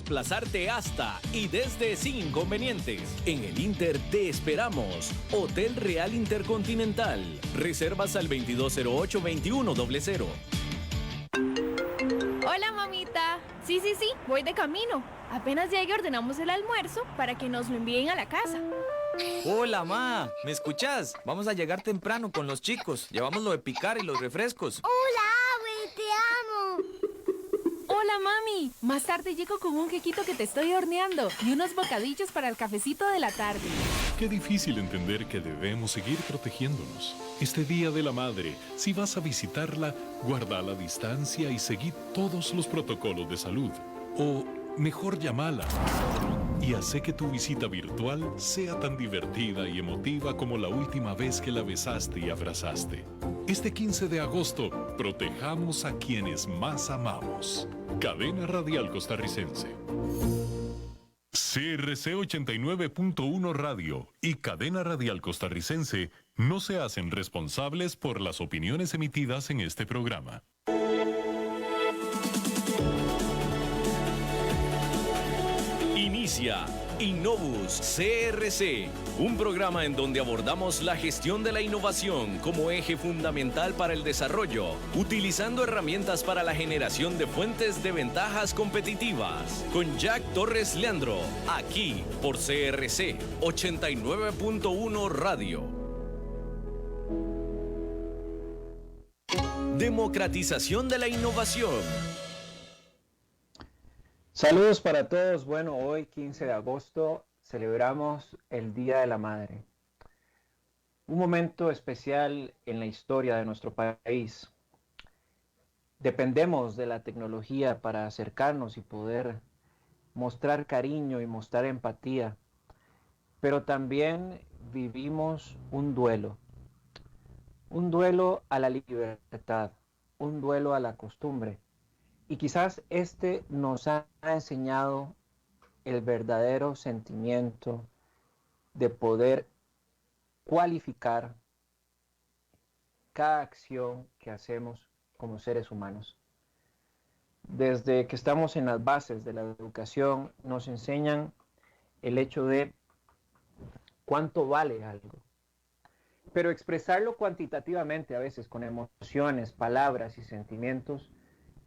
desplazarte hasta y desde sin inconvenientes. En el Inter te esperamos. Hotel Real Intercontinental. Reservas al 2208-2100. Hola, mamita. Sí, voy de camino. Apenas llegue ordenamos el almuerzo para que nos lo envíen a la casa. Hola, ma. ¿Me escuchás? Vamos a llegar temprano con los chicos. Llevamos lo de picar y los refrescos. Hola, Abby, te amo. Hola, mami. Más tarde llego con un quequito que te estoy horneando y unos bocadillos para el cafecito de la tarde. Qué difícil entender que debemos seguir protegiéndonos. Este Día de la Madre, si vas a visitarla, guarda la distancia y seguid todos los protocolos de salud. O mejor llamala y hace que tu visita virtual sea tan divertida y emotiva como la última vez que la besaste y abrazaste. Este 15 de agosto, protejamos a quienes más amamos. Cadena Radial Costarricense. CRC 89.1 Radio y Cadena Radial Costarricense no se hacen responsables por las opiniones emitidas en este programa. Inicia Innovus CRC, un programa en donde abordamos la gestión de la innovación como eje fundamental para el desarrollo, utilizando herramientas para la generación de fuentes de ventajas competitivas. Con Jack Torres Leandro, aquí por CRC 89.1 Radio. Democratización de la innovación. Saludos para todos. Bueno, hoy 15 de agosto celebramos el Día de la Madre. Un momento especial en la historia de nuestro país. Dependemos de la tecnología para acercarnos y poder mostrar cariño y mostrar empatía. Pero también vivimos un duelo a la libertad, un duelo a la costumbre. Y quizás este nos ha enseñado el verdadero sentimiento de poder cualificar cada acción que hacemos como seres humanos. Desde que estamos en las bases de la educación, nos enseñan el hecho de cuánto vale algo. Pero expresarlo cuantitativamente, a veces con emociones, palabras y sentimientos,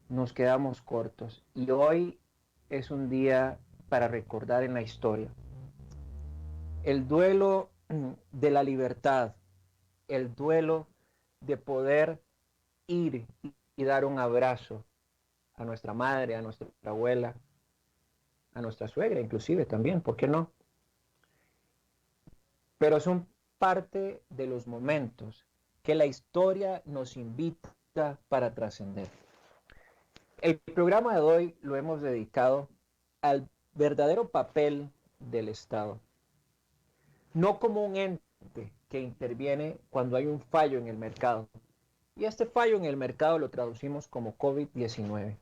nos quedamos cortos. Y hoy es un día para recordar en la historia el duelo de la libertad, el duelo de poder ir y dar un abrazo a nuestra madre, a nuestra abuela, a nuestra suegra inclusive también, ¿por qué no? Pero son parte de los momentos que la historia nos invita para trascender. El programa de hoy lo hemos dedicado al verdadero papel del Estado, no como un ente que interviene cuando hay un fallo en el mercado, y este fallo en el mercado lo traducimos como COVID-19,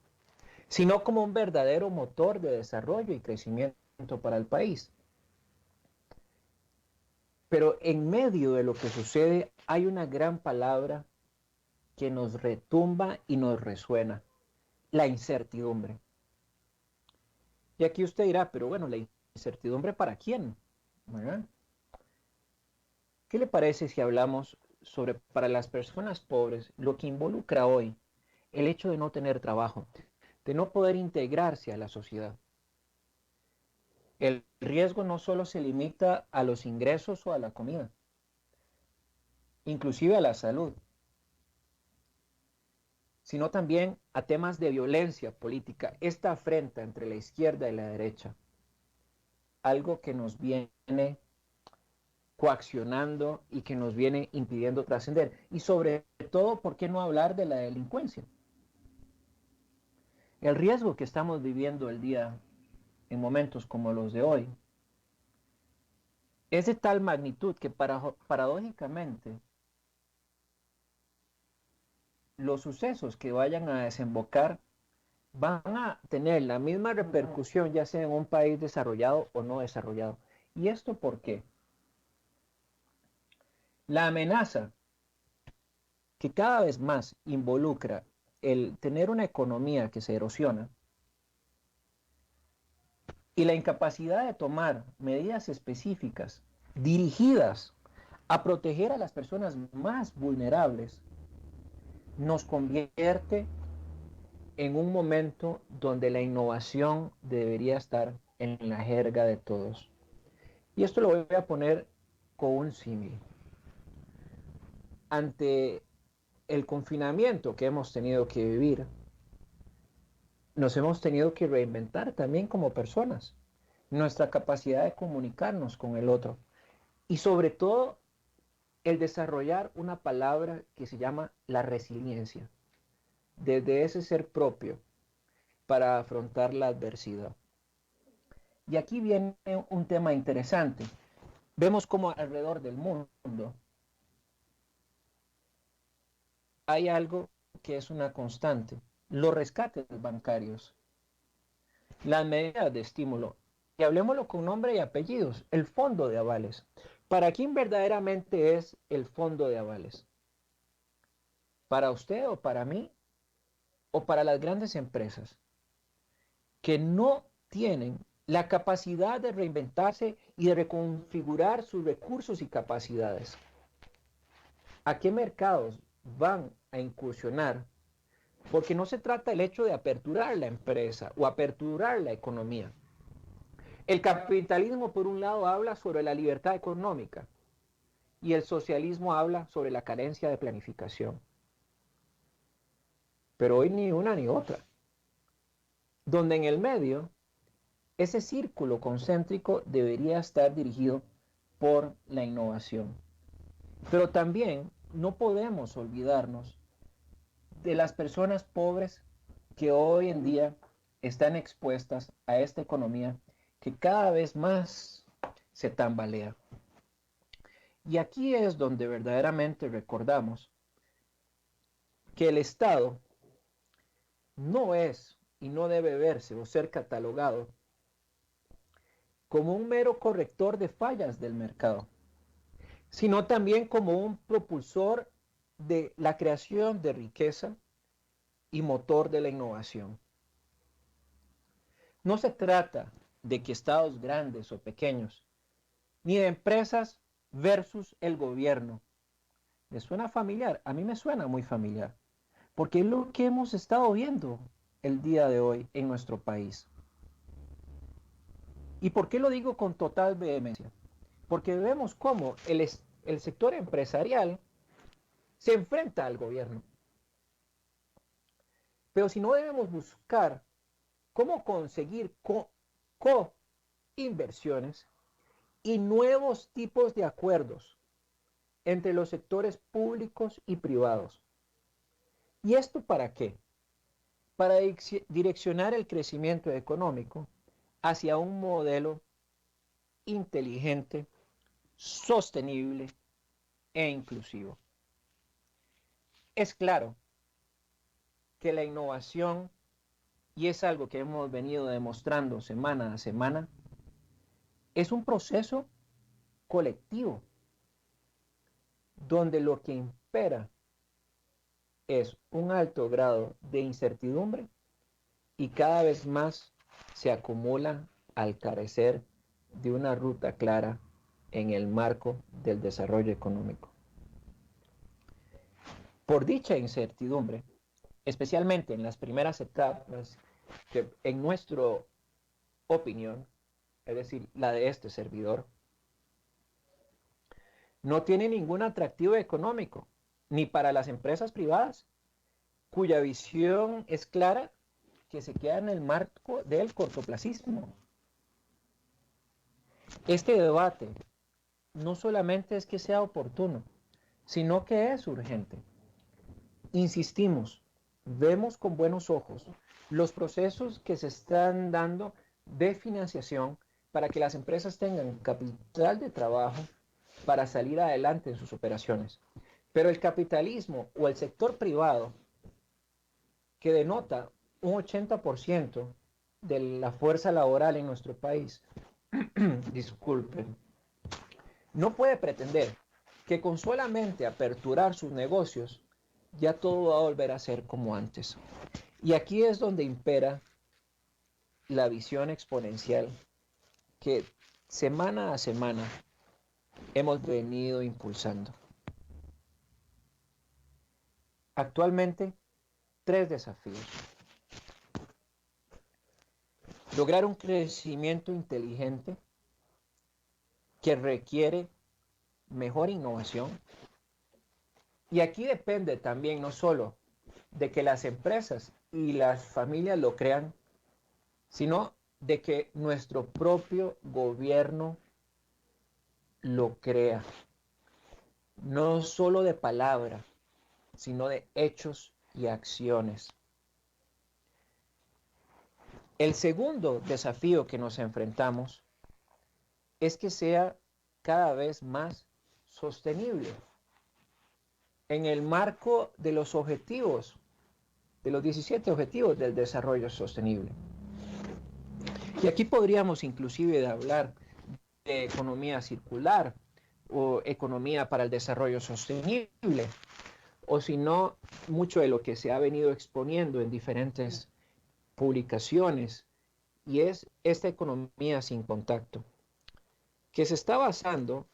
sino como un verdadero motor de desarrollo y crecimiento para el país. Pero en medio de lo que sucede hay una gran palabra que nos retumba y nos resuena: la incertidumbre. Y aquí usted dirá, pero bueno, ¿la incertidumbre para quién? ¿Verdad? ¿Qué le parece si hablamos sobre, para las personas pobres, lo que involucra hoy el hecho de no tener trabajo, de no poder integrarse a la sociedad? El riesgo no solo se limita a los ingresos o a la comida, inclusive a la salud, sino también a temas de violencia política, esta afrenta entre la izquierda y la derecha, algo que nos viene coaccionando y que nos viene impidiendo trascender. Y sobre todo, ¿por qué no hablar de la delincuencia? El riesgo que estamos viviendo el día en momentos como los de hoy es de tal magnitud que paradójicamente los sucesos que vayan a desembocar van a tener la misma repercusión, ya sea en un país desarrollado o no desarrollado. ¿Y esto por qué? La amenaza que cada vez más involucra el tener una economía que se erosiona y la incapacidad de tomar medidas específicas dirigidas a proteger a las personas más vulnerables nos convierte en un momento donde la innovación debería estar en la jerga de todos. Y esto lo voy a poner con un símil. Ante el confinamiento que hemos tenido que vivir, nos hemos tenido que reinventar también como personas, nuestra capacidad de comunicarnos con el otro y sobre todo el desarrollar una palabra que se llama la resiliencia, desde ese ser propio para afrontar la adversidad. Y aquí viene un tema interesante. Vemos cómo alrededor del mundo hay algo que es una constante: los rescates bancarios, las medidas de estímulo, y hablemoslo con nombre y apellidos, el fondo de avales. ¿Para quién verdaderamente es el fondo de avales? ¿Para usted o para mí? ¿O para las grandes empresas que no tienen la capacidad de reinventarse y de reconfigurar sus recursos y capacidades? ¿A qué mercados van a incursionar? Porque no se trata del hecho de aperturar la empresa o aperturar la economía. El capitalismo, por un lado, habla sobre la libertad económica y el socialismo habla sobre la carencia de planificación. Pero hoy ni una ni otra. Donde en el medio, ese círculo concéntrico debería estar dirigido por la innovación. Pero también no podemos olvidarnos de las personas pobres que hoy en día están expuestas a esta economía que cada vez más se tambalea. Y aquí es donde verdaderamente recordamos que el Estado no es y no debe verse o ser catalogado como un mero corrector de fallas del mercado, sino también como un propulsor de la creación de riqueza y motor de la innovación. No se trata de que estados grandes o pequeños, ni de empresas versus el gobierno. ¿Les suena familiar? A mí me suena muy familiar, porque es lo que hemos estado viendo el día de hoy en nuestro país. ¿Y por qué lo digo con total vehemencia? Porque vemos cómo el sector empresarial se enfrenta al gobierno. Pero si no, debemos buscar cómo conseguir co-inversiones y nuevos tipos de acuerdos entre los sectores públicos y privados. ¿Y esto para qué? Para direccionar el crecimiento económico hacia un modelo inteligente, sostenible e inclusivo. Es claro que la innovación, y es algo que hemos venido demostrando semana a semana, es un proceso colectivo, donde lo que impera es un alto grado de incertidumbre y cada vez más se acumula al carecer de una ruta clara en el marco del desarrollo económico. Por dicha incertidumbre, especialmente en las primeras etapas, que en nuestra opinión, es decir, la de este servidor, no tiene ningún atractivo económico, ni para las empresas privadas, cuya visión es clara que se queda en el marco del cortoplacismo. Este debate no solamente es que sea oportuno, sino que es urgente. Insistimos, vemos con buenos ojos los procesos que se están dando de financiación para que las empresas tengan capital de trabajo para salir adelante en sus operaciones. Pero el capitalismo o el sector privado, que denota un 80% de la fuerza laboral en nuestro país, disculpen, no puede pretender que con solamente aperturar sus negocios ya todo va a volver a ser como antes. Y aquí es donde impera la visión exponencial que semana a semana hemos venido impulsando. Actualmente, 3 desafíos. Lograr un crecimiento inteligente que requiere mejor innovación. Y aquí depende también no solo de que las empresas y las familias lo crean, sino de que nuestro propio gobierno lo crea. No solo de palabra, sino de hechos y acciones. El segundo desafío que nos enfrentamos es que sea cada vez más sostenible. En el marco de los objetivos, de los 17 objetivos del desarrollo sostenible. Y aquí podríamos inclusive hablar de economía circular o economía para el desarrollo sostenible, o si no, mucho de lo que se ha venido exponiendo en diferentes publicaciones, y es esta economía sin contacto, que se está basando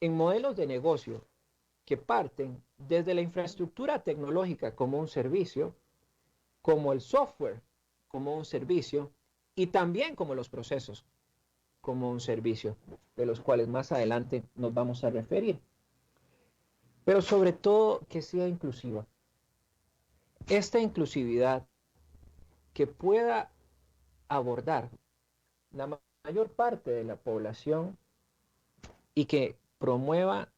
en modelos de negocio que parten desde la infraestructura tecnológica como un servicio, como el software como un servicio, y también como los procesos como un servicio, de los cuales más adelante nos vamos a referir. Pero sobre todo que sea inclusiva. Esta inclusividad que pueda abordar la mayor parte de la población y que promueva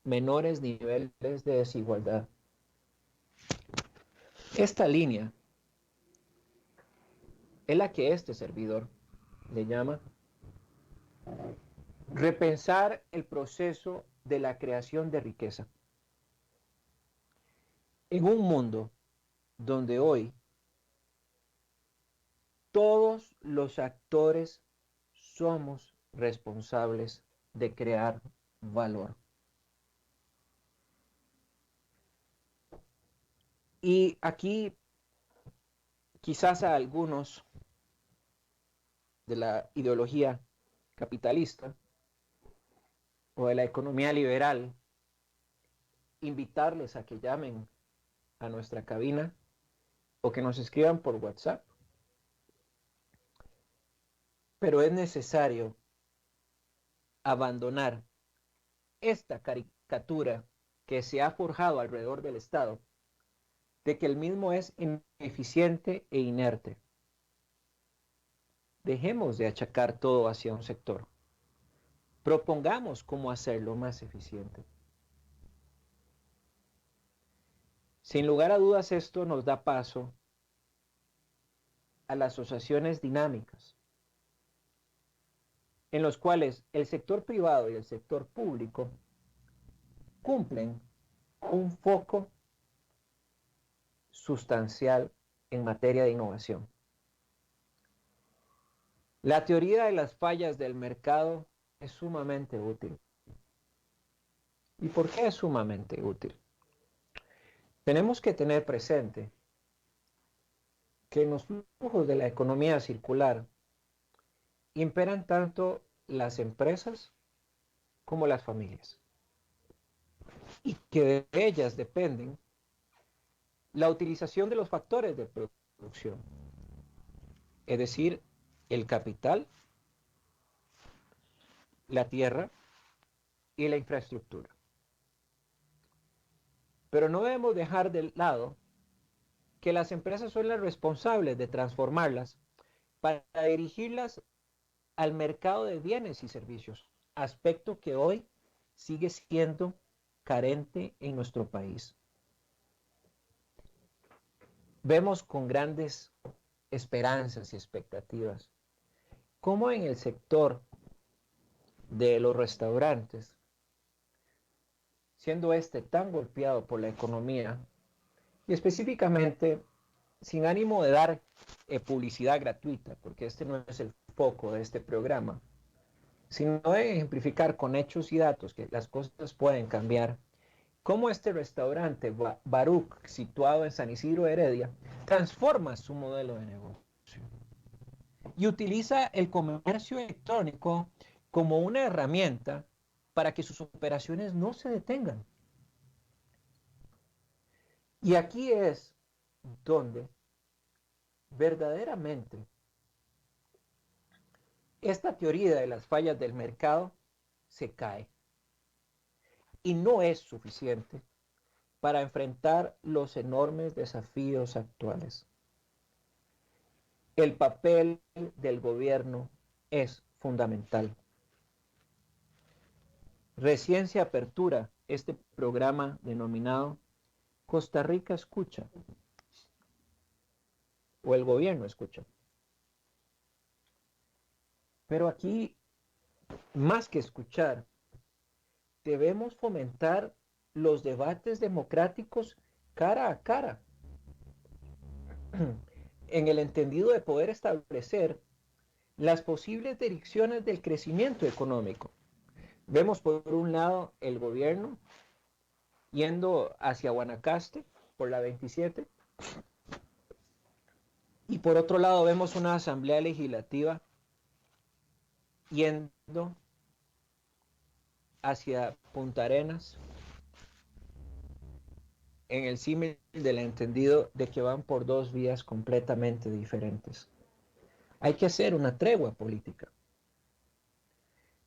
menores niveles de desigualdad. Esta línea es la que este servidor le llama repensar el proceso de la creación de riqueza. En un mundo donde hoy todos los actores somos responsables de crear valor. Y aquí quizás a algunos de la ideología capitalista o de la economía liberal, invitarles a que llamen a nuestra cabina o que nos escriban por WhatsApp. Pero es necesario abandonar esta caricatura que se ha forjado alrededor del Estado, de que el mismo es ineficiente e inerte. Dejemos de achacar todo hacia un sector. Propongamos cómo hacerlo más eficiente. Sin lugar a dudas, esto nos da paso a las asociaciones dinámicas, en los cuales el sector privado y el sector público cumplen un foco sustancial en materia de innovación. La teoría de las fallas del mercado es sumamente útil. ¿Y por qué es sumamente útil? Tenemos que tener presente que en los flujos de la economía circular imperan tanto las empresas como las familias, y que de ellas dependen la utilización de los factores de producción, es decir, el capital, la tierra y la infraestructura. Pero no debemos dejar de lado que las empresas son las responsables de transformarlas para dirigirlas al mercado de bienes y servicios, aspecto que hoy sigue siendo carente en nuestro país. Vemos con grandes esperanzas y expectativas cómo en el sector de los restaurantes, siendo este tan golpeado por la economía, y específicamente sin ánimo de dar publicidad gratuita, porque este no es el foco de este programa, sino de ejemplificar con hechos y datos que las cosas pueden cambiar, cómo este restaurante Baruch, situado en San Isidro Heredia, transforma su modelo de negocio. y utiliza el comercio electrónico como una herramienta para que sus operaciones no se detengan. Y aquí es donde verdaderamente esta teoría de las fallas del mercado se cae y no es suficiente para enfrentar los enormes desafíos actuales. El papel del gobierno es fundamental. Recién se apertura este programa denominado Costa Rica Escucha, o el gobierno escucha. Pero aquí, más que escuchar, debemos fomentar los debates democráticos cara a cara, en el entendido de poder establecer las posibles direcciones del crecimiento económico. Vemos por un lado el gobierno yendo hacia Guanacaste por la 27 y por otro lado vemos una asamblea legislativa yendo hacia Punta Arenas en el símil del entendido de que van por dos vías completamente diferentes. Hay que hacer una tregua política.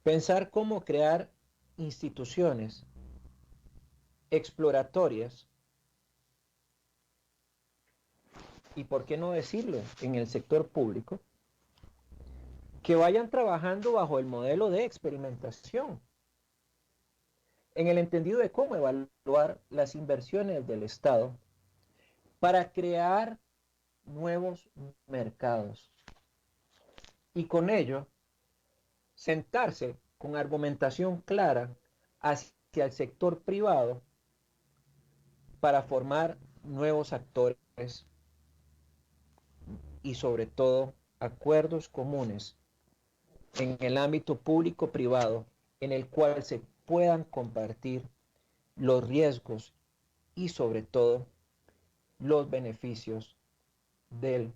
Pensar cómo crear instituciones exploratorias y, por qué no decirlo, en el sector público, que vayan trabajando bajo el modelo de experimentación, en el entendido de cómo evaluar las inversiones del Estado para crear nuevos mercados y con ello sentarse con argumentación clara hacia el sector privado para formar nuevos actores y sobre todo acuerdos comunes en el ámbito público-privado en el cual se puedan compartir los riesgos y sobre todo los beneficios del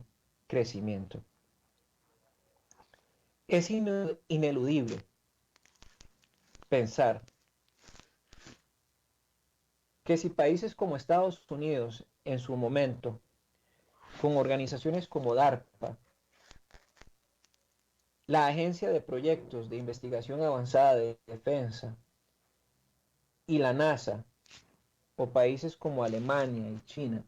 crecimiento. Es ineludible pensar que si países como Estados Unidos en su momento, con organizaciones como DARPA, la Agencia de Proyectos de Investigación Avanzada de Defensa y la NASA, o países como Alemania y China,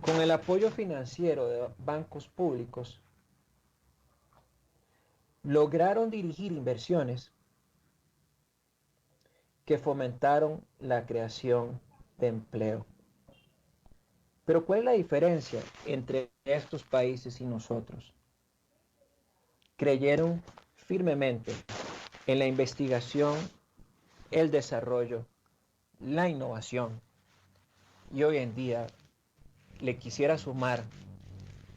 con el apoyo financiero de bancos públicos, lograron dirigir inversiones que fomentaron la creación de empleo. Pero ¿cuál es la diferencia entre estos países y nosotros? Creyeron firmemente en la investigación, el desarrollo, la innovación. Y hoy en día le quisiera sumar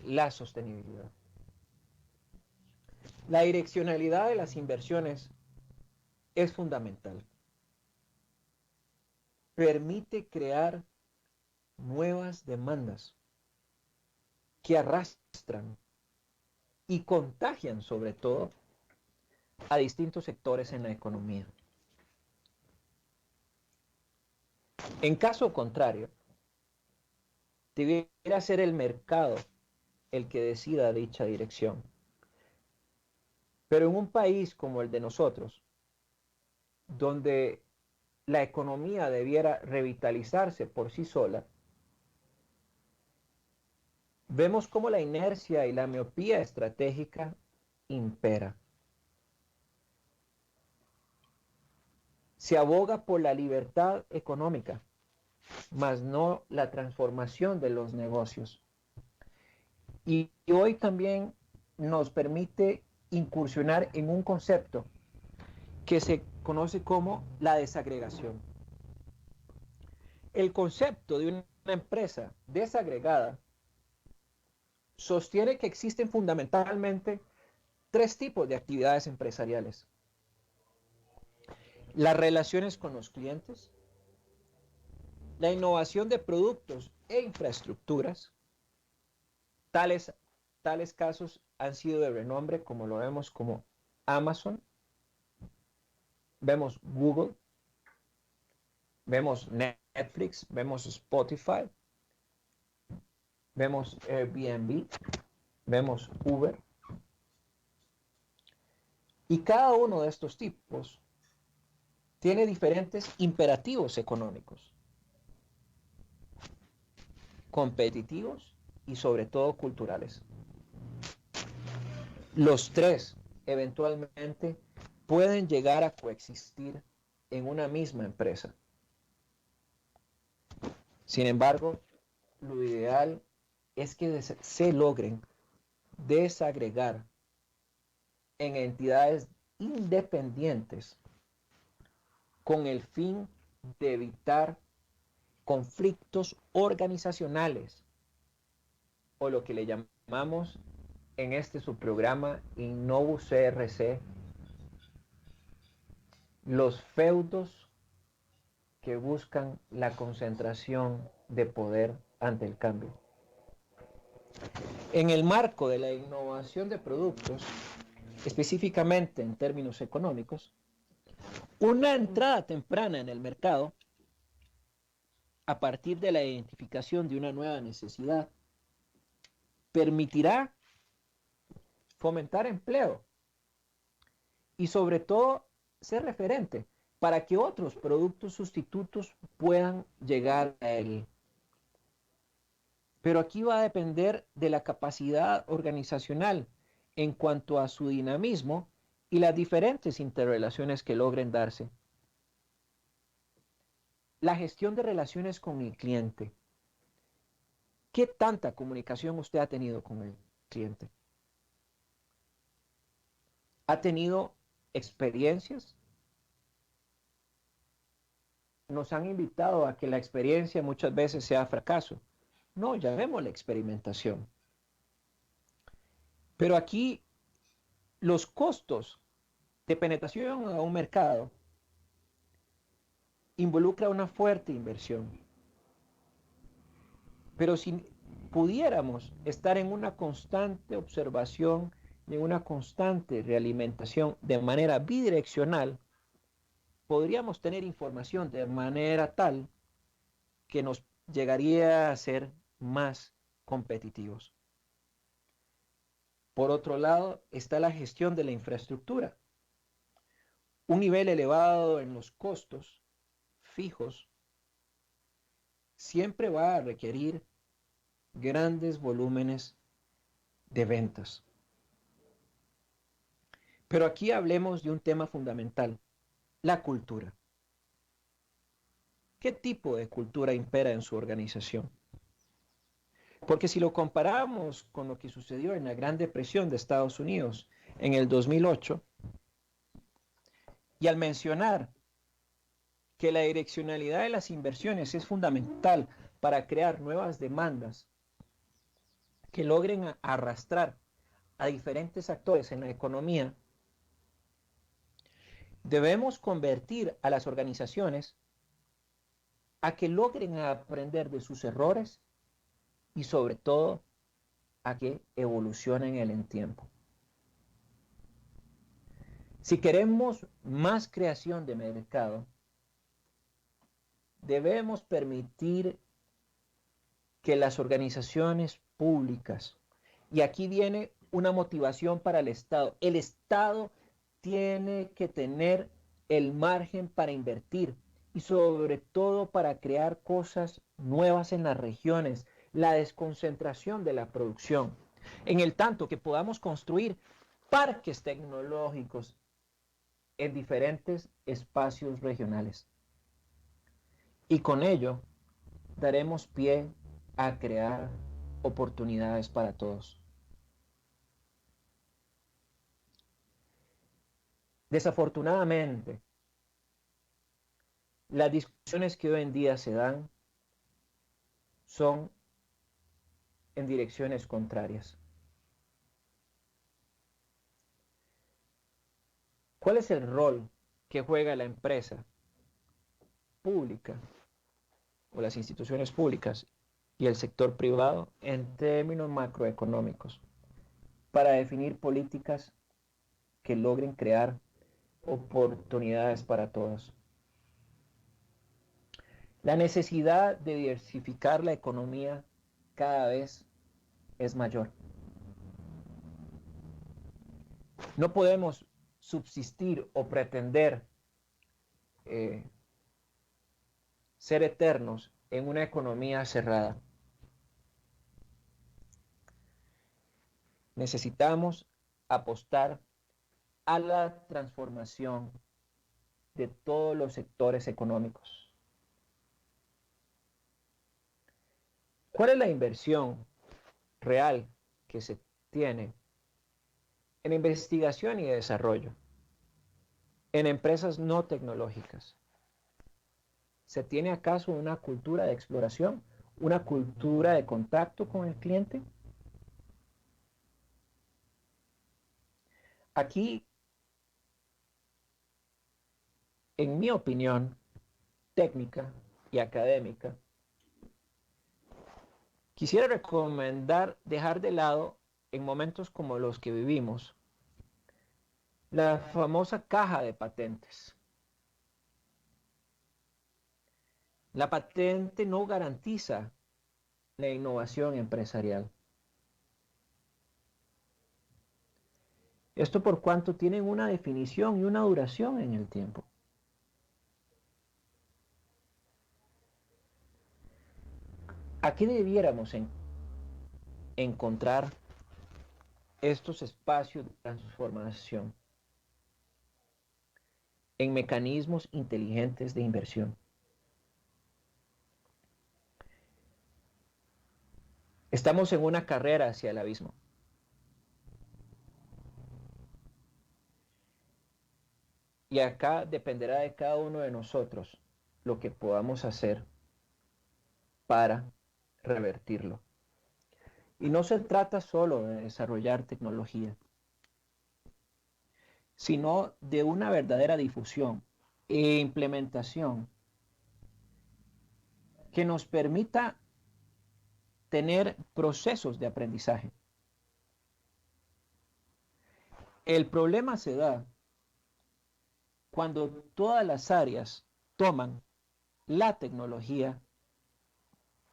la sostenibilidad. La direccionalidad de las inversiones es fundamental. Permite crear nuevas demandas que arrastran y contagian sobre todo a distintos sectores en la economía. En caso contrario, debiera ser el mercado el que decida dicha dirección. Pero en un país como el de nosotros, donde la economía debiera revitalizarse por sí sola, vemos cómo la inercia y la miopía estratégica impera. Se aboga por la libertad económica, mas no la transformación de los negocios. Y hoy también nos permite incursionar en un concepto que se conoce como la desagregación. El concepto de una empresa desagregada sostiene que existen fundamentalmente tres tipos de actividades empresariales: las relaciones con los clientes, la innovación de productos e infraestructuras, tales tales casos han sido de renombre, como lo vemos como Amazon, vemos Google, vemos Netflix, vemos Spotify, vemos Airbnb, vemos Uber. Y cada uno de estos tipos tiene diferentes imperativos económicos, competitivos y sobre todo culturales. Los tres eventualmente pueden llegar a coexistir en una misma empresa. Sin embargo, lo ideal es que se logren desagregar en entidades independientes con el fin de evitar conflictos organizacionales o lo que le llamamos en este subprograma Innovus CRC los feudos que buscan la concentración de poder ante el cambio. En el marco de la innovación de productos, específicamente en términos económicos, una entrada temprana en el mercado, a partir de la identificación de una nueva necesidad, permitirá fomentar empleo y sobre todo ser referente para que otros productos sustitutos puedan llegar a él. Pero aquí va a depender de la capacidad organizacional en cuanto a su dinamismo y las diferentes interrelaciones que logren darse. La gestión de relaciones con el cliente. ¿Qué tanta comunicación usted ha tenido con el cliente? ¿Ha tenido experiencias? Nos han invitado a que la experiencia muchas veces sea fracaso. No, llamemos la experimentación. Pero aquí los costos de penetración a un mercado involucra una fuerte inversión. Pero si pudiéramos estar en una constante observación y en una constante realimentación de manera bidireccional, podríamos tener información de manera tal que nos llegaría a ser más competitivos. Por otro lado, está la gestión de la infraestructura. Un nivel elevado en los costos fijos siempre va a requerir grandes volúmenes de ventas. Pero aquí hablemos de un tema fundamental, la cultura. ¿Qué tipo de cultura impera en su organización? Porque si lo comparamos con lo que sucedió en la Gran Depresión de Estados Unidos en el 2008, y al mencionar que la direccionalidad de las inversiones es fundamental para crear nuevas demandas que logren arrastrar a diferentes actores en la economía, debemos convertir a las organizaciones a que logren aprender de sus errores y sobre todo a que evolucionen en el tiempo. Si queremos más creación de mercado, debemos permitir que las organizaciones públicas, y aquí viene una motivación para el Estado tiene que tener el margen para invertir y sobre todo para crear cosas nuevas en las regiones, la desconcentración de la producción, en el tanto que podamos construir parques tecnológicos en diferentes espacios regionales. Y con ello daremos pie a crear oportunidades para todos. Desafortunadamente, las discusiones que hoy en día se dan son en direcciones contrarias. ¿Cuál es el rol que juega la empresa pública o las instituciones públicas y el sector privado en términos macroeconómicos? para definir políticas que logren crear oportunidades para todos. La necesidad de diversificar la economía cada vez es mayor. No podemos subsistir o pretender ser eternos en una economía cerrada. Necesitamos apostar a la transformación de todos los sectores económicos. ¿Cuál es la inversión real que se tiene en investigación y desarrollo, en empresas no tecnológicas? ¿Se tiene acaso una cultura de exploración, una cultura de contacto con el cliente? Aquí, en mi opinión técnica y académica, quisiera recomendar dejar de lado, en momentos como los que vivimos, la famosa caja de patentes. La patente no garantiza la innovación empresarial. Esto por cuanto tienen una definición y una duración en el tiempo. Aquí debiéramos encontrar estos espacios de transformación en mecanismos inteligentes de inversión. Estamos en una carrera hacia el abismo. Y acá dependerá de cada uno de nosotros lo que podamos hacer para revertirlo. Y no se trata solo de desarrollar tecnología, sino de una verdadera difusión e implementación que nos permita tener procesos de aprendizaje. El problema se da cuando todas las áreas toman la tecnología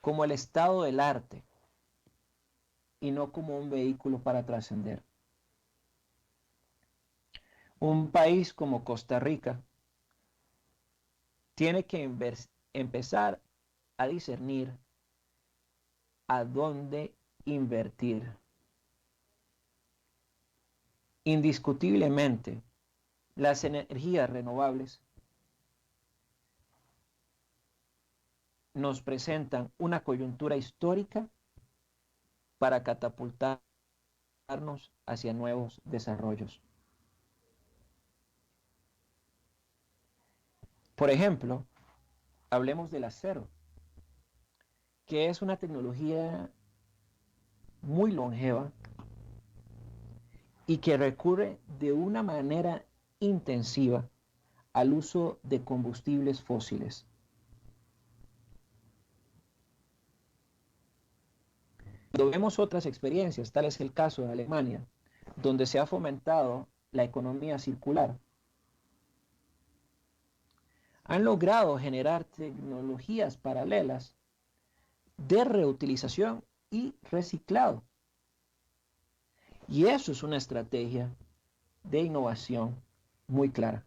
como el estado del arte y no como un vehículo para trascender. Un país como Costa Rica tiene que empezar a discernir a dónde invertir. Indiscutiblemente, las energías renovables nos presentan una coyuntura histórica para catapultarnos hacia nuevos desarrollos. Por ejemplo, hablemos del acero, que es una tecnología muy longeva y que recurre de una manera intensiva al uso de combustibles fósiles. Cuando vemos otras experiencias, tal es el caso de Alemania, donde se ha fomentado la economía circular, han logrado generar tecnologías paralelas de reutilización y reciclado. Y eso es una estrategia de innovación muy clara.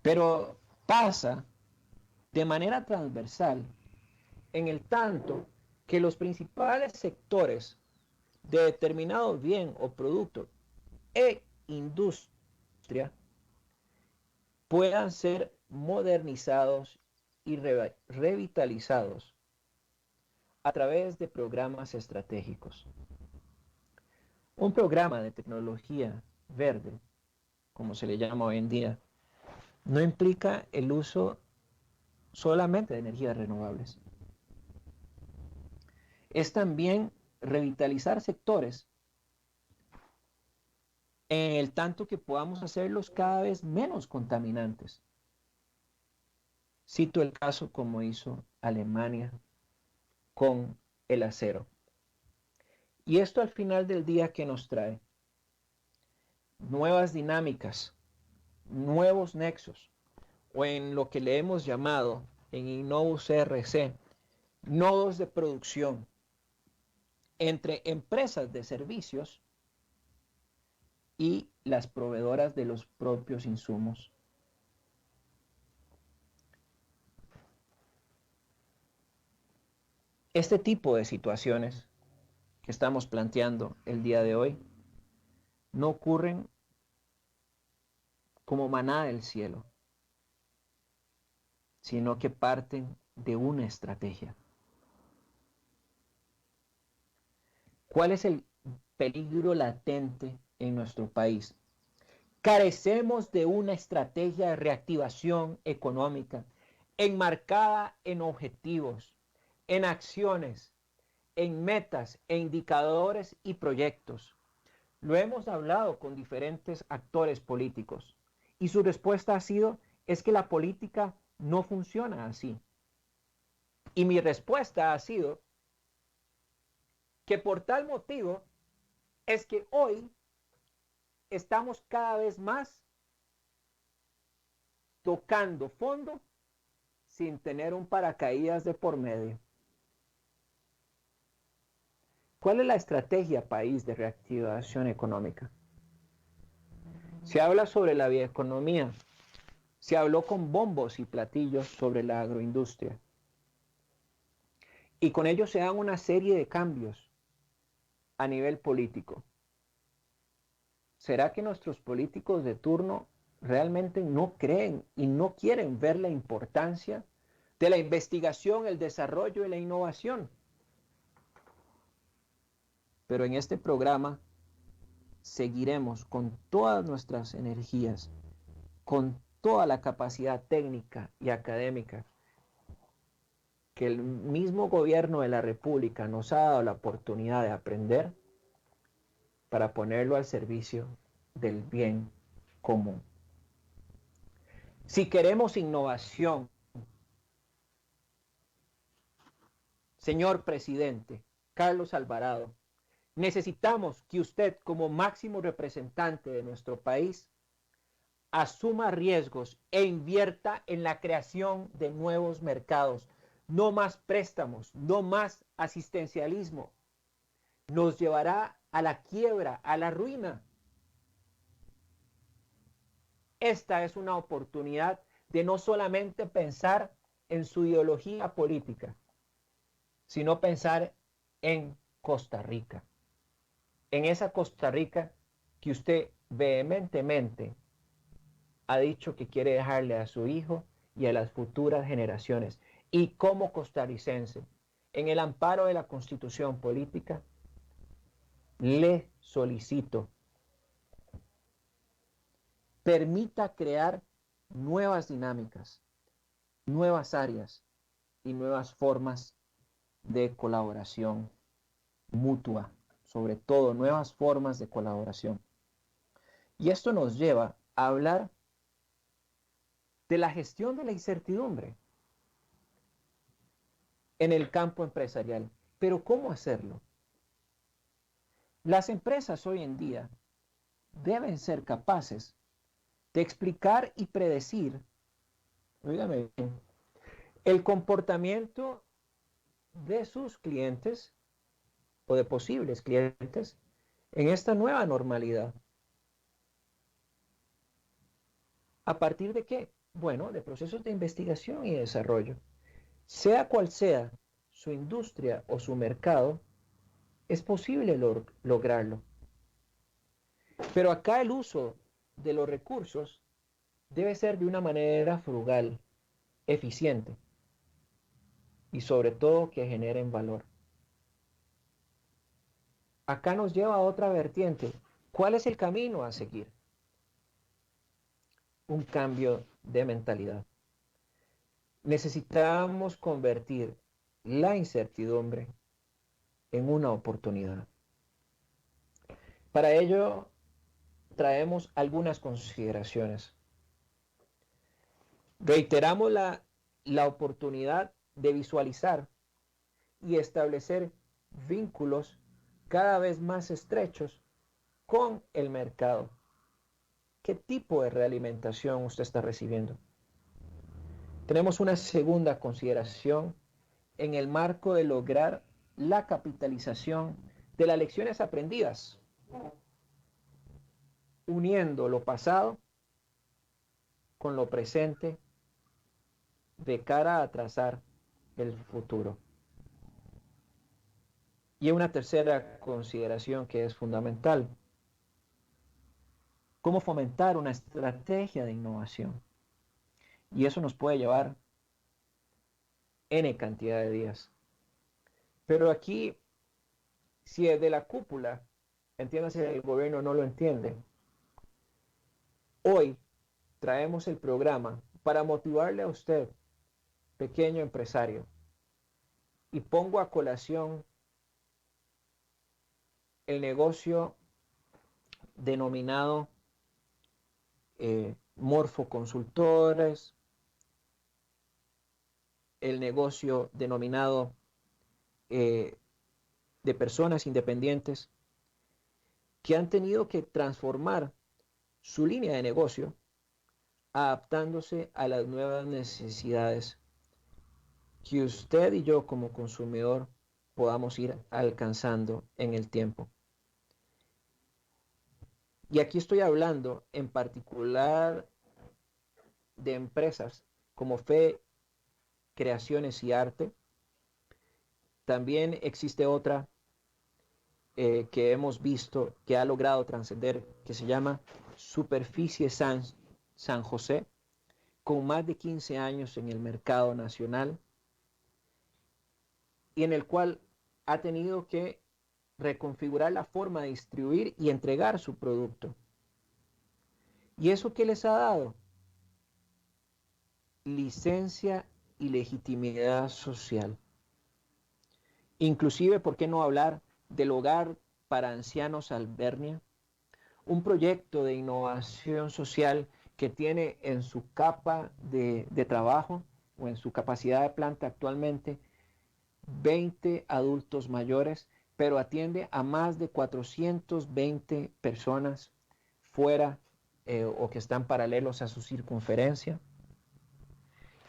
Pero pasa de manera transversal en el tanto que los principales sectores de determinado bien o producto e industria puedan ser modernizados y revitalizados a través de programas estratégicos. Un programa de tecnología verde, como se le llama hoy en día, no implica el uso solamente de energías renovables. Es también revitalizar sectores en el tanto que podamos hacerlos cada vez menos contaminantes. Cito el caso como hizo Alemania con el acero. Y esto al final del día, ¿qué nos trae? Nuevas dinámicas, nuevos nexos, o en lo que le hemos llamado en Innovus CRC, nodos de producción entre empresas de servicios y las proveedoras de los propios insumos. Este tipo de situaciones que estamos planteando el día de hoy no ocurren como maná del cielo, sino que parten de una estrategia. ¿Cuál es el peligro latente en nuestro país? Carecemos de una estrategia de reactivación económica enmarcada en objetivos, en acciones, en metas, e indicadores y proyectos. Lo hemos hablado con diferentes actores políticos y su respuesta ha sido, es que la política no funciona así. Y mi respuesta ha sido que por tal motivo es que hoy estamos cada vez más tocando fondo sin tener un paracaídas de por medio. ¿Cuál es la estrategia país de reactivación económica? Se habla sobre la bioeconomía, se habló con bombos y platillos sobre la agroindustria. Y con ello se dan una serie de cambios a nivel político. ¿Será que nuestros políticos de turno realmente no creen y no quieren ver la importancia de la investigación, el desarrollo y la innovación? Pero en este programa seguiremos con todas nuestras energías, con toda la capacidad técnica y académica que el mismo gobierno de la República nos ha dado la oportunidad de aprender para ponerlo al servicio del bien común. Si queremos innovación, señor presidente Carlos Alvarado, necesitamos que usted, como máximo representante de nuestro país, asuma riesgos e invierta en la creación de nuevos mercados. No más préstamos, no más asistencialismo. Nos llevará a la quiebra, a la ruina. Esta es una oportunidad de no solamente pensar en su ideología política, sino pensar en Costa Rica. En esa Costa Rica que usted vehementemente ha dicho que quiere dejarle a su hijo y a las futuras generaciones. Y como costarricense, en el amparo de la Constitución política, le solicito, permita crear nuevas dinámicas, nuevas áreas y nuevas formas de colaboración mutua, sobre todo nuevas formas de colaboración. Y esto nos lleva a hablar de la gestión de la incertidumbre en el campo empresarial. Pero ¿cómo hacerlo? Las empresas hoy en día deben ser capaces de explicar y predecir, óigame bien, el comportamiento de sus clientes o de posibles clientes en esta nueva normalidad. ¿A partir de qué? Bueno, de procesos de investigación y desarrollo. Sea cual sea su industria o su mercado, es posible lograrlo. Pero acá el uso de los recursos debe ser de una manera frugal, eficiente y sobre todo que generen valor. Acá nos lleva a otra vertiente. ¿Cuál es el camino a seguir? Un cambio de mentalidad. Necesitamos convertir la incertidumbre en una oportunidad. Para ello, traemos algunas consideraciones. Reiteramos la oportunidad de visualizar y establecer vínculos cada vez más estrechos con el mercado. ¿Qué tipo de realimentación usted está recibiendo? Tenemos una segunda consideración en el marco de lograr la capitalización de las lecciones aprendidas, uniendo lo pasado con lo presente de cara a trazar el futuro. Y una tercera consideración que es fundamental: cómo fomentar una estrategia de innovación. Y eso nos puede llevar N cantidad de días. Pero aquí, si desde la cúpula, entiéndase, el gobierno no lo entiende, hoy traemos el programa para motivarle a usted, pequeño empresario, y pongo a colación el negocio denominado Morfoconsultores, el negocio denominado de personas independientes que han tenido que transformar su línea de negocio adaptándose a las nuevas necesidades que usted y yo como consumidor podamos ir alcanzando en el tiempo. Y aquí estoy hablando en particular de empresas como Fe, Creaciones y Arte. También existe otra que hemos visto que ha logrado trascender, que se llama Superficie San José, con más de 15 años en el mercado nacional, y en el cual ha tenido que reconfigurar la forma de distribuir y entregar su producto. ¿Y eso qué les ha dado? Licencia y legitimidad social. Inclusive, ¿por qué no hablar del Hogar para Ancianos Albernia? Un proyecto de innovación social que tiene en su capa de trabajo o en su capacidad de planta actualmente 20 adultos mayores, pero atiende a más de 420 personas fuera o que están paralelos a su circunferencia.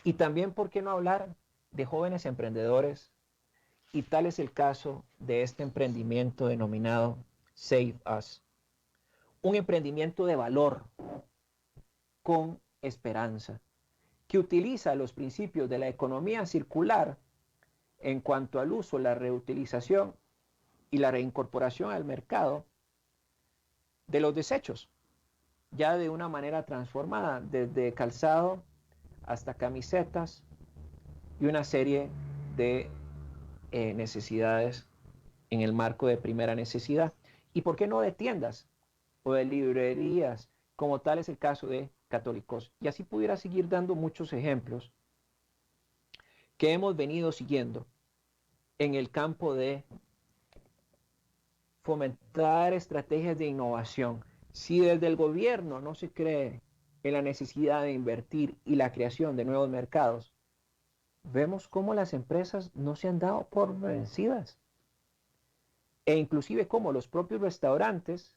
Y también, ¿por qué no hablar de jóvenes emprendedores? Y tal es el caso de este emprendimiento denominado Save Us. Un emprendimiento de valor con esperanza, que utiliza los principios de la economía circular en cuanto al uso, la reutilización y la reincorporación al mercado de los desechos, ya de una manera transformada, desde calzado hasta camisetas y una serie de necesidades en el marco de primera necesidad. ¿Y por qué no de tiendas o de librerías, como tal es el caso de Católicos? Y así pudiera seguir dando muchos ejemplos que hemos venido siguiendo en el campo de fomentar estrategias de innovación. Si desde el gobierno no se cree en la necesidad de invertir y la creación de nuevos mercados, vemos cómo las empresas no se han dado por vencidas. E inclusive cómo los propios restaurantes,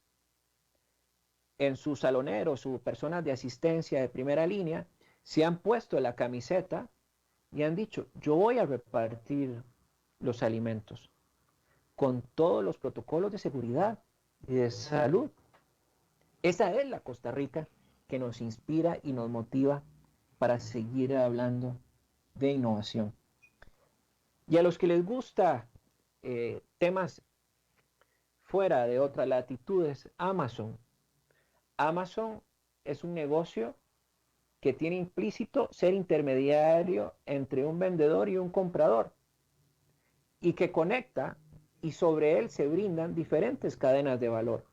en sus saloneros, sus personas de asistencia de primera línea, se han puesto la camiseta y han dicho: yo voy a repartir los alimentos con todos los protocolos de seguridad y de salud. Esa es la Costa Rica que nos inspira y nos motiva para seguir hablando de innovación. Y a los que les gusta temas fuera de otras latitudes, Amazon. Amazon es un negocio que tiene implícito ser intermediario entre un vendedor y un comprador, y que conecta, y sobre él se brindan diferentes cadenas de valor.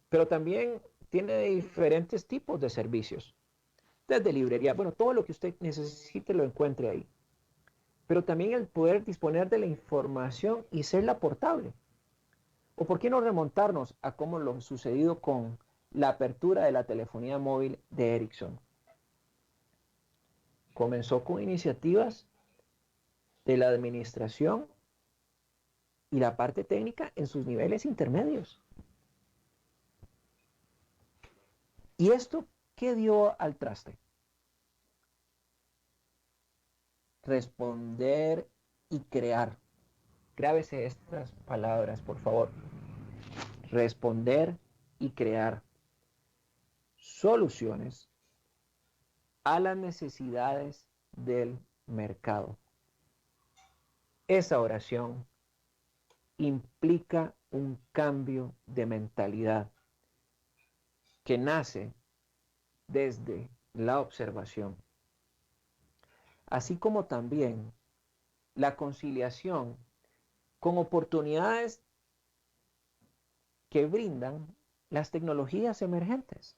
Pero también tiene diferentes tipos de servicios, desde librería, bueno, todo lo que usted necesite lo encuentre ahí. Pero también el poder disponer de la información y serla portable. ¿O por qué no remontarnos a cómo lo sucedido con la apertura de la telefonía móvil de Ericsson? Comenzó con iniciativas de la administración y la parte técnica en sus niveles intermedios. ¿Y esto qué dio al traste? Responder y crear. Grábese estas palabras, por favor. Responder y crear soluciones a las necesidades del mercado. Esa oración implica un cambio de mentalidad que nace desde la observación, así como también la conciliación con oportunidades que brindan las tecnologías emergentes.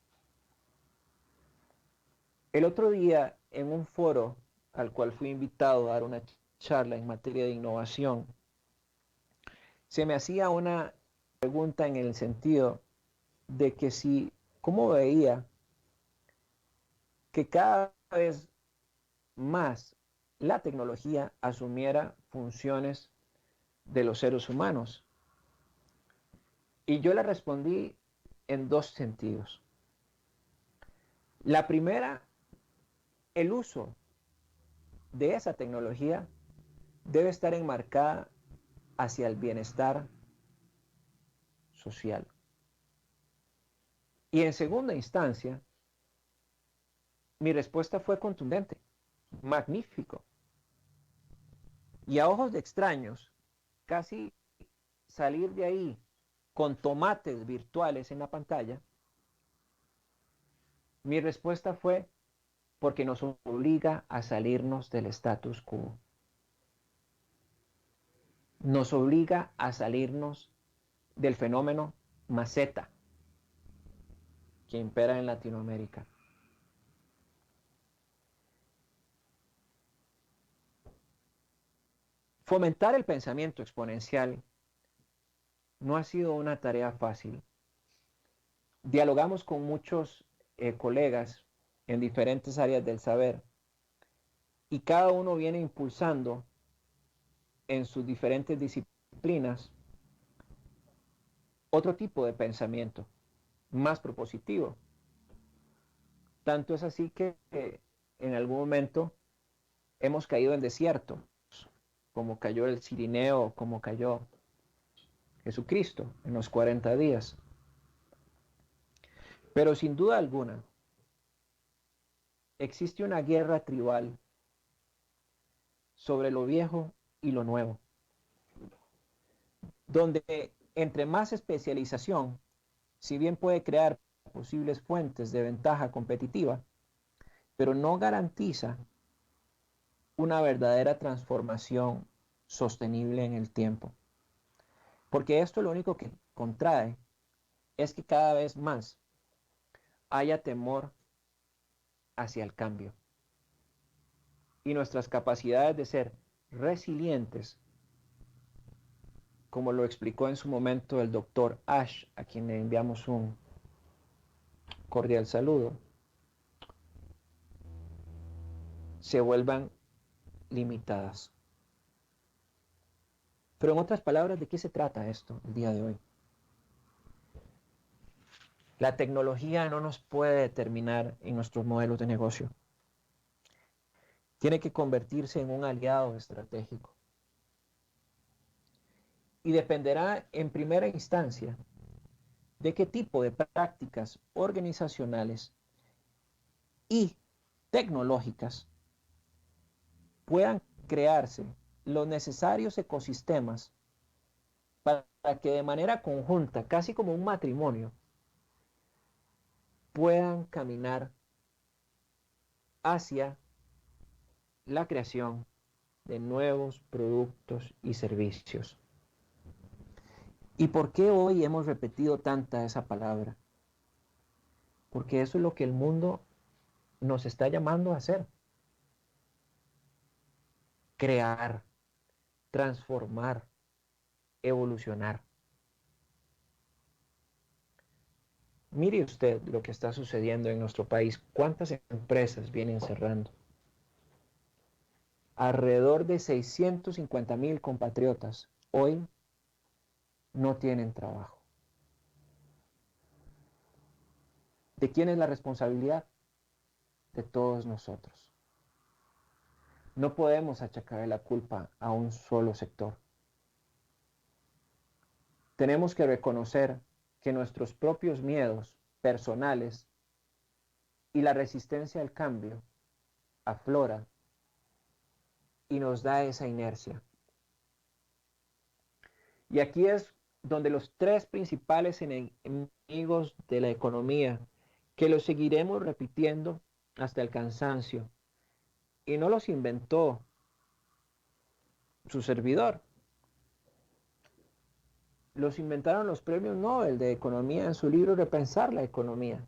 El otro día, en un foro al cual fui invitado a dar una charla en materia de innovación, se me hacía una pregunta en el sentido de que si, ¿cómo veía que cada vez más la tecnología asumiera funciones de los seres humanos? Y yo le respondí en dos sentidos. La primera, el uso de esa tecnología debe estar enmarcada hacia el bienestar social. Y en segunda instancia, mi respuesta fue contundente, magnífico. Y a ojos de extraños, casi salir de ahí con tomates virtuales en la pantalla, mi respuesta fue porque nos obliga a salirnos del status quo. Nos obliga a salirnos del fenómeno maceta que impera en Latinoamérica. Fomentar el pensamiento exponencial no ha sido una tarea fácil. Dialogamos con muchos colegas en diferentes áreas del saber y cada uno viene impulsando en sus diferentes disciplinas otro tipo de pensamiento más propositivo. Tanto es así que en algún momento hemos caído en desierto, como cayó el Cirineo, como cayó Jesucristo en los 40 días. Pero sin duda alguna, existe una guerra tribal sobre lo viejo y lo nuevo, donde entre más especialización, si bien puede crear posibles fuentes de ventaja competitiva, pero no garantiza una verdadera transformación sostenible en el tiempo. Porque esto lo único que contrae es que cada vez más haya temor hacia el cambio. Y nuestras capacidades de ser resilientes, como lo explicó en su momento el doctor Ash, a quien le enviamos un cordial saludo, se vuelvan limitadas. Pero en otras palabras, ¿de qué se trata esto el día de hoy? La tecnología no nos puede determinar en nuestros modelos de negocio. Tiene que convertirse en un aliado estratégico. Y dependerá en primera instancia de qué tipo de prácticas organizacionales y tecnológicas puedan crearse los necesarios ecosistemas para que de manera conjunta, casi como un matrimonio, puedan caminar hacia la creación de nuevos productos y servicios. ¿Y por qué hoy hemos repetido tanta esa palabra? Porque eso es lo que el mundo nos está llamando a hacer. Crear, transformar, evolucionar. Mire usted lo que está sucediendo en nuestro país. ¿Cuántas empresas vienen cerrando? Alrededor de 650,000 compatriotas hoy no tienen trabajo. ¿De quién es la responsabilidad? De todos nosotros. No podemos achacar la culpa a un solo sector. Tenemos que reconocer que nuestros propios miedos personales y la resistencia al cambio aflora y nos da esa inercia. Y aquí es donde los tres principales enemigos de la economía, que los seguiremos repitiendo hasta el cansancio, y no los inventó su servidor. Los inventaron los premios Nobel de Economía en su libro Repensar la Economía.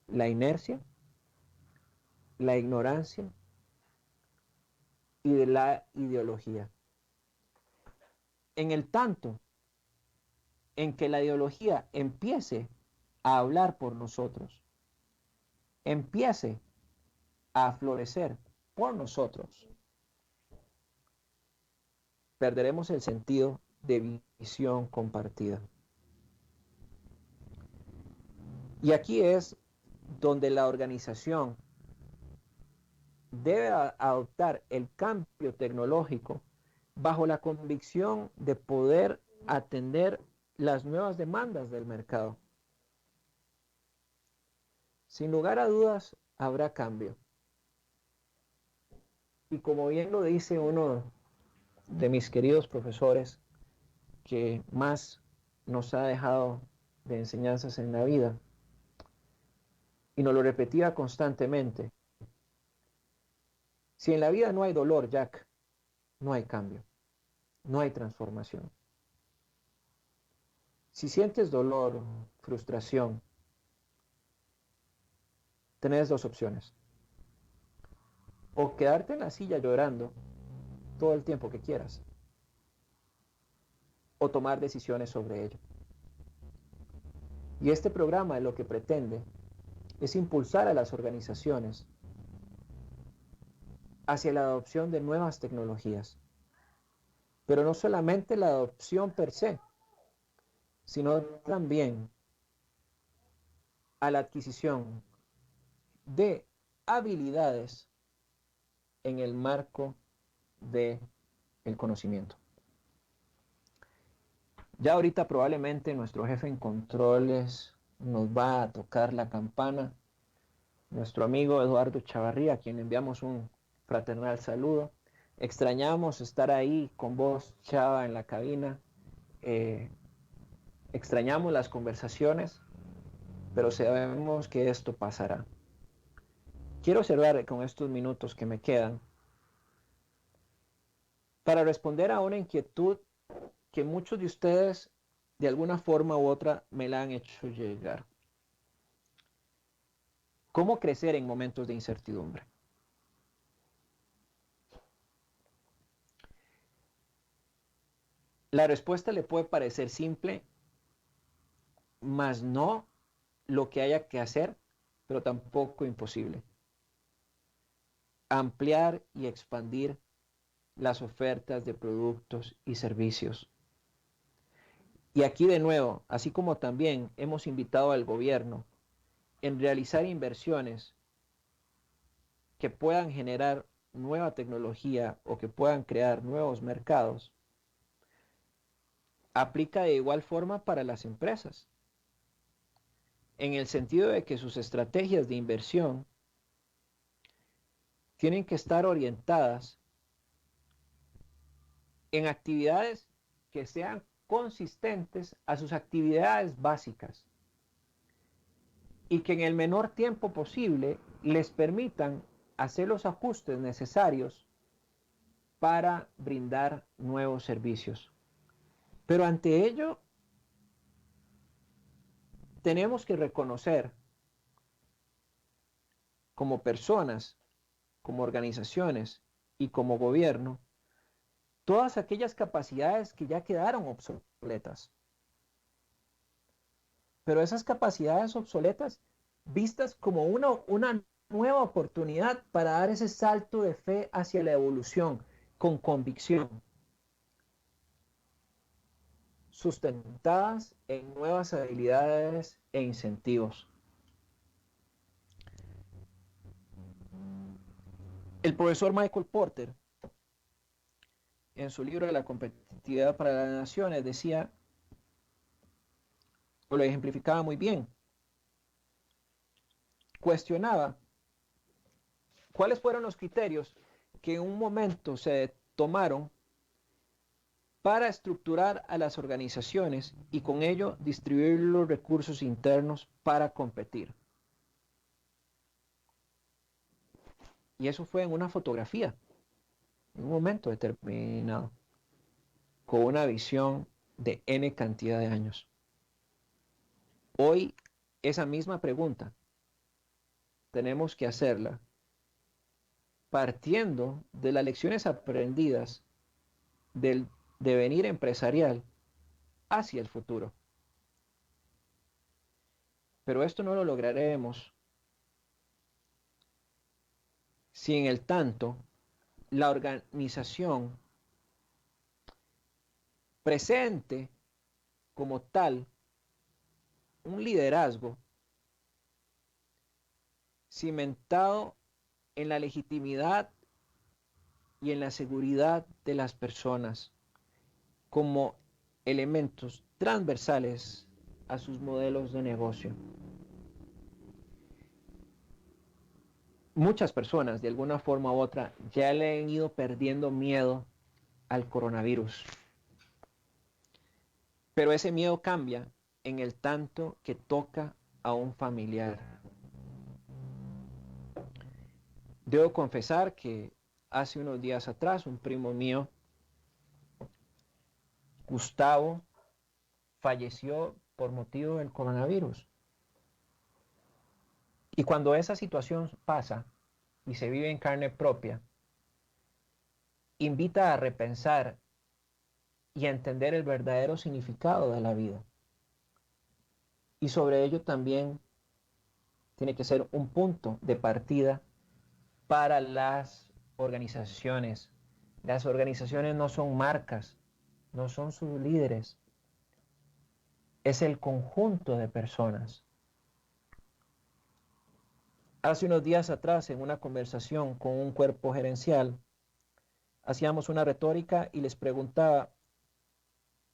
La inercia, la ignorancia y de la ideología. En el tanto en que la ideología empiece a hablar por nosotros, empiece a florecer por nosotros, perderemos el sentido de visión compartida. Y aquí es donde la organización debe adoptar el cambio tecnológico bajo la convicción de poder atender las nuevas demandas del mercado. Sin lugar a dudas, habrá cambio. Y como bien lo dice uno de mis queridos profesores que más nos ha dejado de enseñanzas en la vida, y nos lo repetía constantemente: si en la vida no hay dolor, Jack, no hay cambio, no hay transformación. Si sientes dolor, frustración, tenés dos opciones: o quedarte en la silla llorando todo el tiempo que quieras, o tomar decisiones sobre ello. Y este programa lo que pretende es impulsar a las organizaciones hacia la adopción de nuevas tecnologías, pero no solamente la adopción per se, sino también a la adquisición de habilidades en el marco del conocimiento. Ya ahorita probablemente nuestro jefe en controles nos va a tocar la campana, nuestro amigo Eduardo Chavarría, a quien enviamos un fraternal saludo. Extrañamos estar ahí con vos, Chava, en la cabina. Extrañamos las conversaciones, pero sabemos que esto pasará. Quiero cerrar con estos minutos que me quedan para responder a una inquietud que muchos de ustedes de alguna forma u otra me la han hecho llegar. ¿Cómo crecer en momentos de incertidumbre? La respuesta le puede parecer simple, mas no lo que haya que hacer, pero tampoco imposible. Ampliar y expandir las ofertas de productos y servicios. Y aquí de nuevo, así como también hemos invitado al gobierno en realizar inversiones que puedan generar nueva tecnología o que puedan crear nuevos mercados, aplica de igual forma para las empresas, en el sentido de que sus estrategias de inversión tienen que estar orientadas en actividades que sean consistentes a sus actividades básicas y que en el menor tiempo posible les permitan hacer los ajustes necesarios para brindar nuevos servicios. Pero ante ello, tenemos que reconocer como personas, como organizaciones y como gobierno, todas aquellas capacidades que ya quedaron obsoletas. Pero esas capacidades obsoletas vistas como una nueva oportunidad para dar ese salto de fe hacia la evolución con convicción. sustentadas en nuevas habilidades e incentivos. El profesor Michael Porter, en su libro de la competitividad para las naciones, decía, o lo ejemplificaba muy bien, cuestionaba cuáles fueron los criterios que en un momento se tomaron para estructurar a las organizaciones y con ello distribuir los recursos internos para competir. Y eso fue en una fotografía, en un momento determinado, con una visión de N cantidad de años. Hoy, esa misma pregunta tenemos que hacerla partiendo de las lecciones aprendidas del devenir empresarial hacia el futuro. Pero esto no lo lograremos si en el tanto la organización presente como tal un liderazgo cimentado en la legitimidad y en la seguridad de las personas como elementos transversales a sus modelos de negocio. Muchas personas, de alguna forma u otra, ya le han ido perdiendo miedo al coronavirus. Pero ese miedo cambia en el tanto que toca a un familiar. Debo confesar que hace unos días atrás un primo mío, Gustavo, falleció por motivo del coronavirus. Y cuando esa situación pasa y se vive en carne propia, invita a repensar y a entender el verdadero significado de la vida. Y sobre ello también tiene que ser un punto de partida para las organizaciones. Las organizaciones no son marcas, no son sus líderes. Es el conjunto de personas. Hace unos días atrás, en una conversación con un cuerpo gerencial, hacíamos una retórica y les preguntaba,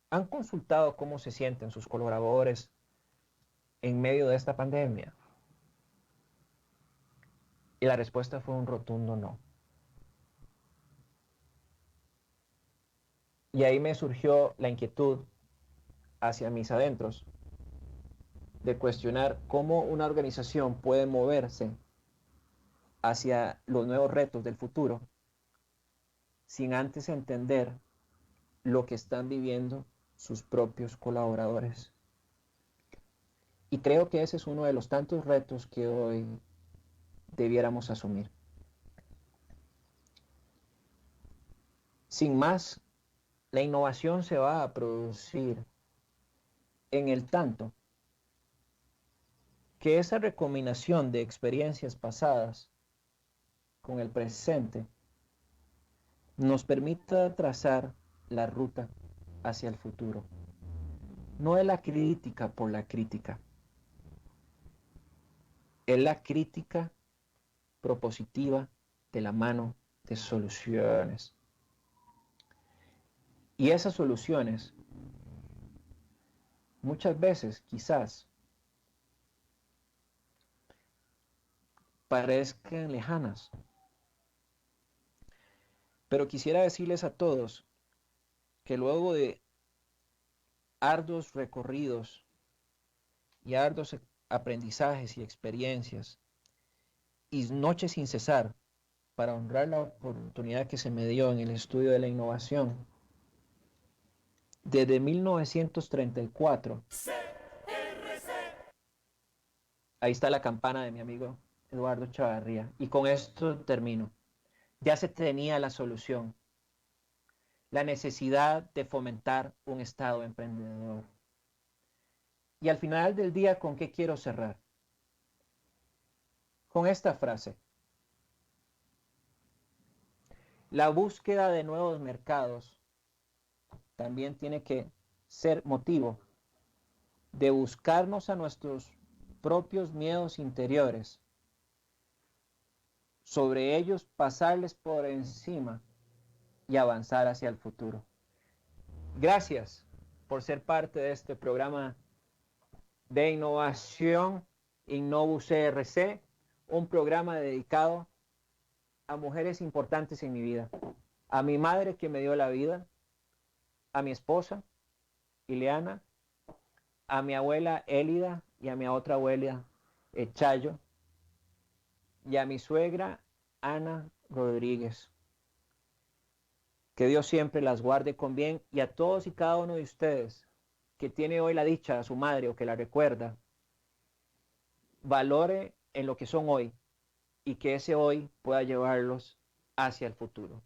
¿han consultado cómo se sienten sus colaboradores en medio de esta pandemia? Y la respuesta fue un rotundo no. Y ahí me surgió la inquietud hacia mis adentros de cuestionar cómo una organización puede moverse hacia los nuevos retos del futuro sin antes entender lo que están viviendo sus propios colaboradores. Y creo que ese es uno de los tantos retos que hoy debiéramos asumir. Sin más, la innovación se va a producir en el tanto que esa recombinación de experiencias pasadas con el presente nos permita trazar la ruta hacia el futuro. No es la crítica por la crítica, es la crítica propositiva de la mano de soluciones. Y esas soluciones muchas veces quizás parezcan lejanas, pero quisiera decirles a todos que luego de arduos recorridos y arduos aprendizajes y experiencias y noches sin cesar para honrar la oportunidad que se me dio en el estudio de la innovación, desde 1934, ahí está la campana de mi amigo Eduardo Chavarría, y con esto termino. Ya se tenía la solución, la necesidad de fomentar un Estado emprendedor. Y al final del día, ¿con qué quiero cerrar? Con esta frase. La búsqueda de nuevos mercados también tiene que ser motivo de buscarnos a nuestros propios miedos interiores, sobre ellos pasarles por encima y avanzar hacia el futuro. Gracias por ser parte de este programa de innovación Innovus CRC, un programa dedicado a mujeres importantes en mi vida, a mi madre que me dio la vida, a mi esposa Ileana, a mi abuela Élida y a mi otra abuela Chayo, y a mi suegra Ana Rodríguez. Que Dios siempre las guarde con bien, y a todos y cada uno de ustedes que tiene hoy la dicha a su madre o que la recuerda, valore en lo que son hoy y que ese hoy pueda llevarlos hacia el futuro.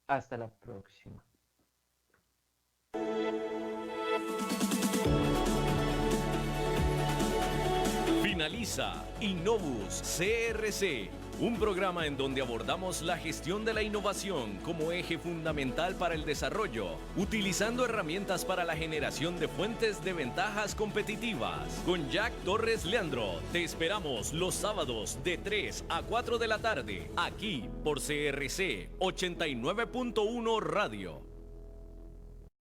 Hasta la próxima. Finaliza Innovus CRC, un programa en donde abordamos la gestión de la innovación como eje fundamental para el desarrollo, utilizando herramientas para la generación de fuentes de ventajas competitivas. Con Jack Torres Leandro, te esperamos los sábados de 3 a 4 de la tarde, aquí por CRC 89.1 Radio.